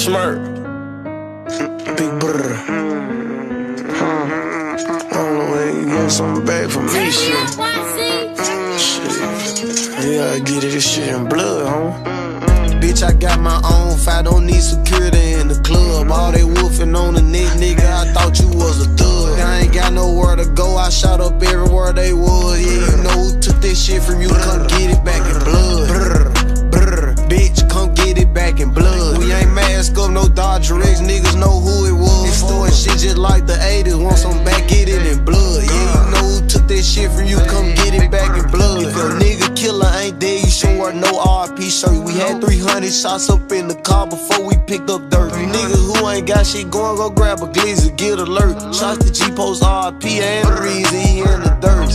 Smurf. Big brother. I don't know where you get something back from me, shit. Yeah, I get it, this shit in blood, huh? Bitch, I got my own fight, don't need security in the club. All they wolfing on the neck, nigga, I thought you was a thug. I ain't got nowhere to go, I shot up everywhere they was. Yeah, you know who took this shit from you, come get it back in blood. Brr, brr, bitch, come get it back in blood. We ain't mask up, no Dodger X, niggas know who it was. Extorting shit just like the 80s, want some back, get it in blood. Yeah, you know who took this shit from you, come get it back in blood. If a nigga killer ain't dead, you should wear no RP shirt. We had 300 shots up in the car before we picked up dirt. You niggas who ain't got shit going, go grab a glizzy, get alert. Shots to G-Post RP and the reason he in the dirt.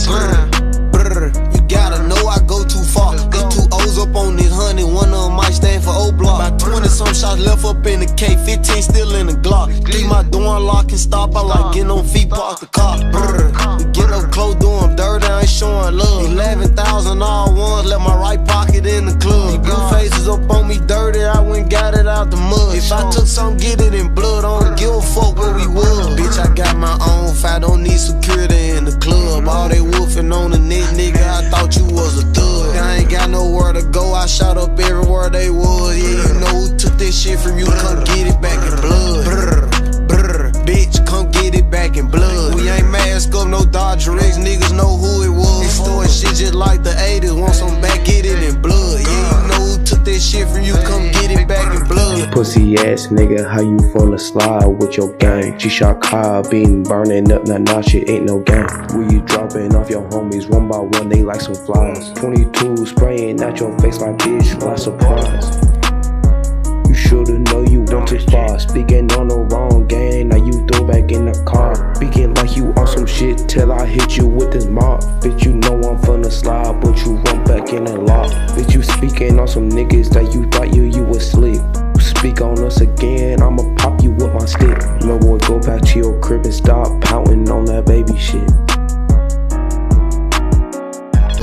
Brr, you gotta know I go too far. Got 2 O's up on this 100, one of them might stand for O-Block. About 20 some shots left up in the K, 15 still in the Glock. Leave my door unlock and stop, I like getting on feet, park the car. Brr, we get up close, do them dirty, I ain't showing love. 11,000 all ones, left my right pocket in the club. Blue faces up on me dirty, I went got it out the mud. If I took some, get it in blood, I don't give a fuck where we was. Bitch, I got my own fight, don't need security in the club. All they wolfing on the neck, nigga, I thought you was a thug. I ain't got nowhere to go, I shot up everywhere they was. Yeah, you know who took this shit from you, come get it back in blood. Brr, brr, bitch, come get it back in blood. We ain't mask up, no Dodger X, niggas know who it was. Extorting shit just like the 80s, want some back, get it in blood. Yeah, you know who took this shit from you, come get it back in blood. Pussy ass nigga, how you wanna slide with your gang? G-Shock car being burning up, nah, shit ain't no game. Where you dropping off your homies one by one, they like some flies. 22 spraying at your face like bitch, why surprise? You shoulda know you went too far. Speaking on the wrong game, now you throw back in the car. Speaking like you on some shit till I hit you with this mop. Bitch, you know I'm finna slide, but you run back in the lock. Bitch, you speaking on some niggas that you thought you was slick. Speak on us again, I'ma pop you with my stick. No boy, go back to your crib and stop pouting on that baby shit.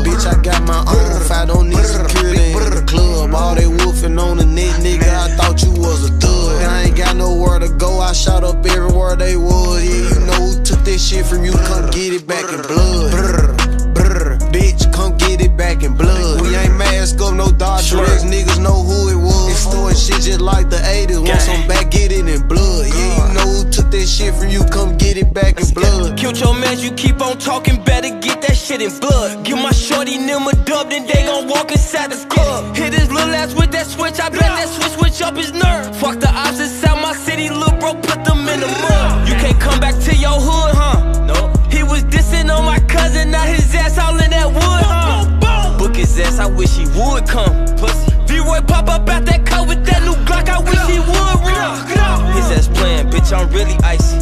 Bitch, I got my own fight, don't need security in the club. All they wolfing on the neck, nigga, I thought you was a thug. I ain't got nowhere to go, I shot up everywhere they was. Yeah, you know who took this shit from you, come get it back in blood. Brr, brr, bitch, come get it back in blood. We ain't mask up, no Dodger X, niggas know who it was. Extorting shit just like the 80s, want some back, get it in blood. Yeah, you know who took this shit from you, come get it back in blood. Killed your mans, you keep on talking, better get that shit in blood. Give my shorty them a dub, then they gon' walk inside the club. Hit his little ass with that switch, I bet that switch up his nerve. Fuck the ops inside my city, little bro, put them in the mud. You can't come back to your hood, huh? No. He was dissing on my cousin, now his ass all in that wood, huh? Book his ass, I wish he would come. Pussy. V-Roy pop up out that car with that new Glock, I wish he would run. His ass playing, bitch, I'm really icy.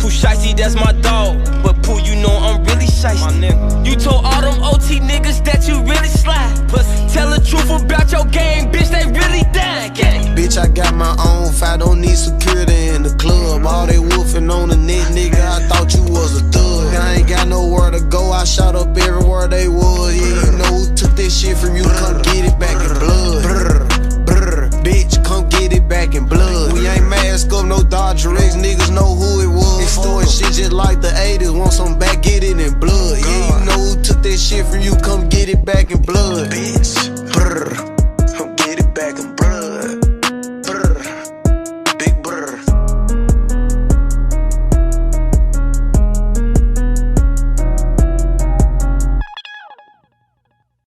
Pooh Shicey, that's my dog. But Pooh, you know I'm really shicey. You told all them OT niggas that you really slide. Tell the truth about your game, bitch, they really died. Bitch, I got my own fight, don't need security